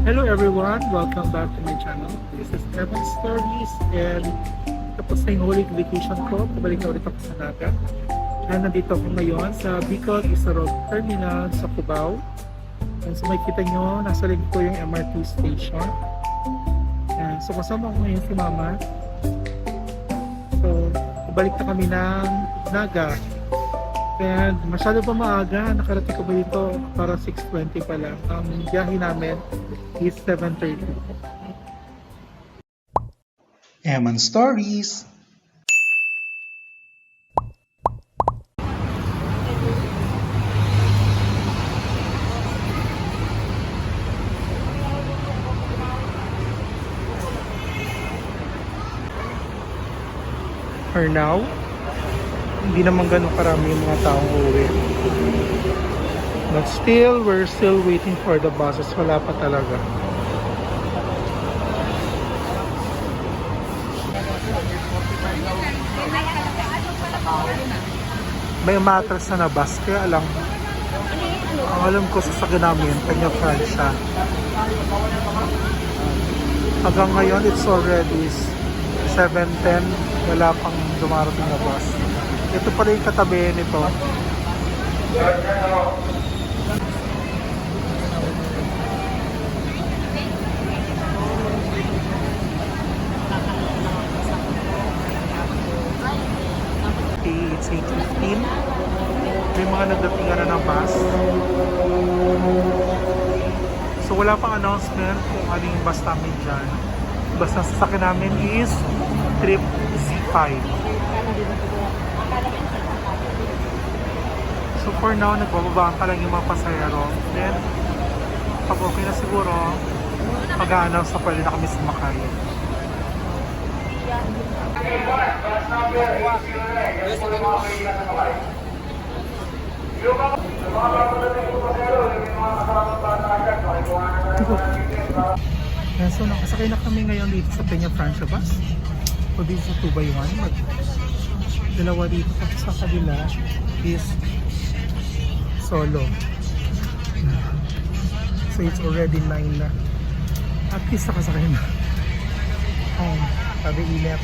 Hello everyone! Welcome back to my channel. This is Evan Stories and tapos na yung holiday vacation ko. Pabalik na ulit ako sa Naga. And nandito ako ngayon sa Bicol Isarog Terminal sa Cubao. And so makikita nyo, nasa likod ko yung MRT station. And so kasama ko ngayon si Mama. So pabalik na kami ng Naga. And masyado pa maaga, nakarating ko ba dito para 6:20 pa lang. Ang biyahe namin is 7:30. Eman Stories. For now, hindi naman ganun karami yung mga taong uuwi. But still, we're still waiting for the buses. Wala pa talaga. May umatras na bus, kaya ang alam ko sa namin, Peña Francia. Hanggang ngayon, it's already 7:10, wala pang dumarating na bus. Ito pala yung katabi nito. It's 8:15. May mga nagdatingan na ng bus. So wala pang announcement kung ano yung bus namin dyan. Basta sasakyan namin is trip Z5. So for now, nagbababaan pa lang yung mga pasahero. Then, pag okay na siguro, mag-a-announce na pwede na kami sumakay. So nakasakay na kami ngayon dito sa Peña Francia bus. O dito sa 2x1. Dalawa dito sa kabila is solo. So it's already 9 na. At least nakasakay na. Sabi init.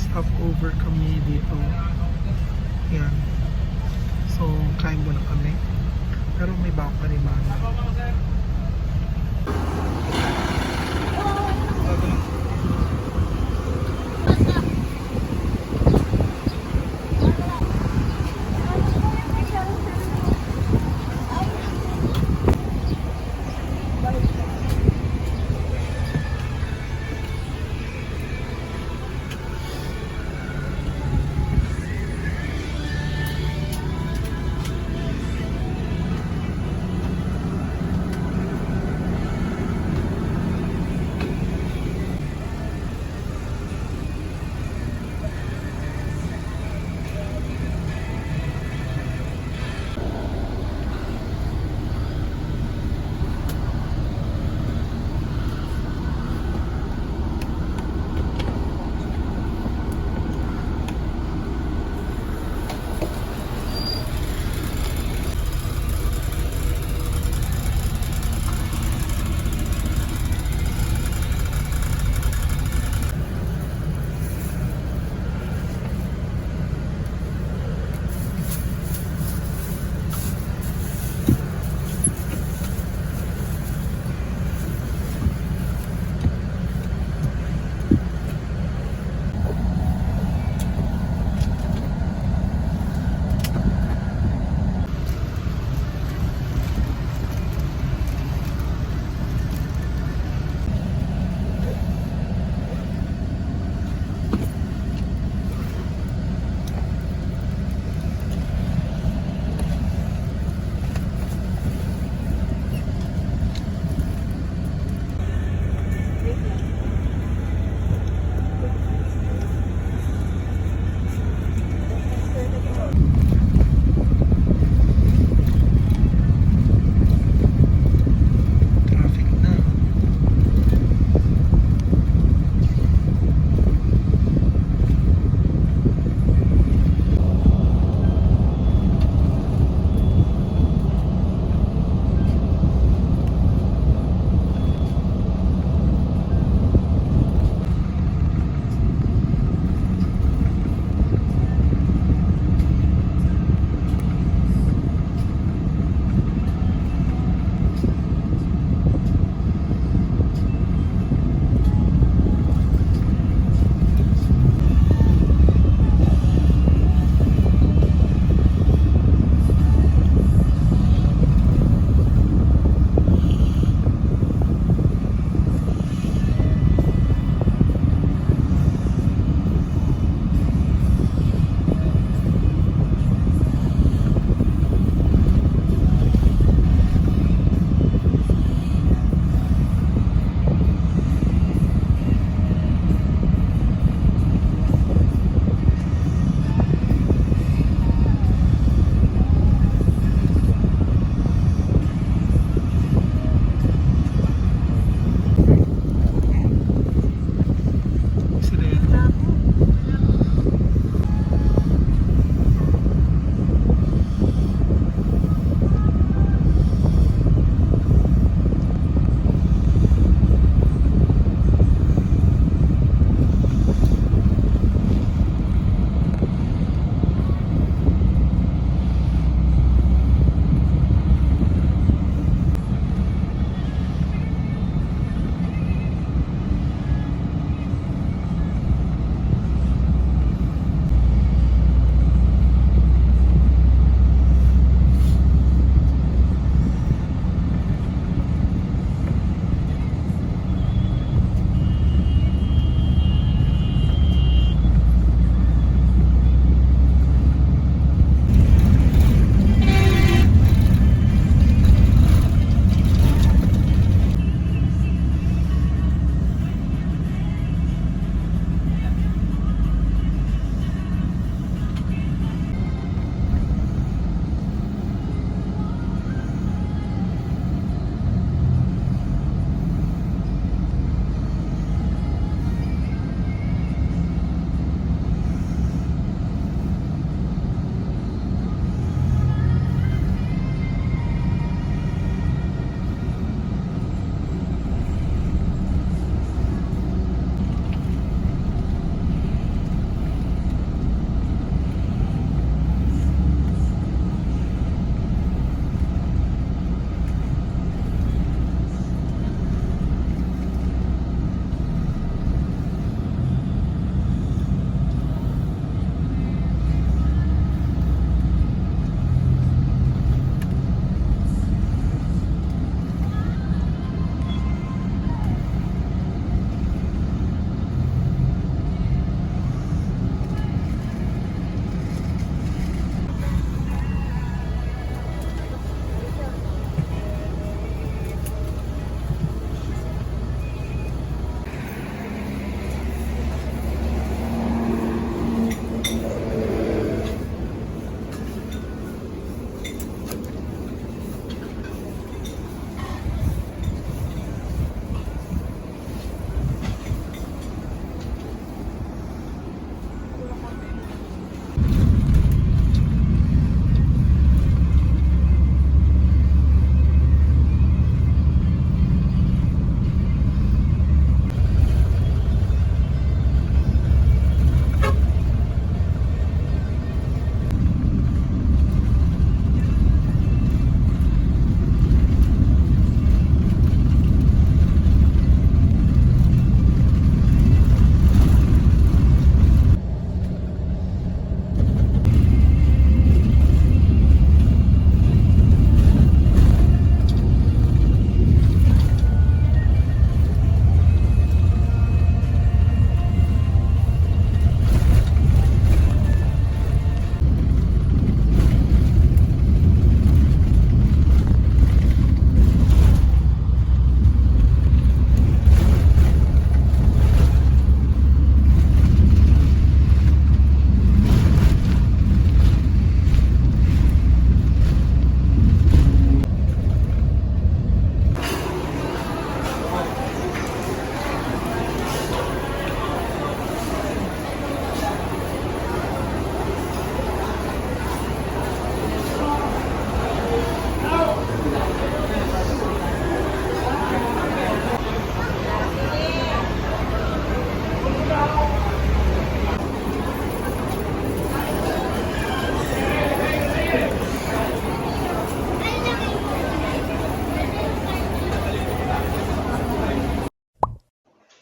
Naka-stopover kami dito. Yan. So, kain muna kami. Pero may bago pa rin mga.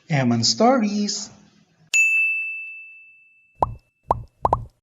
Eman Stories.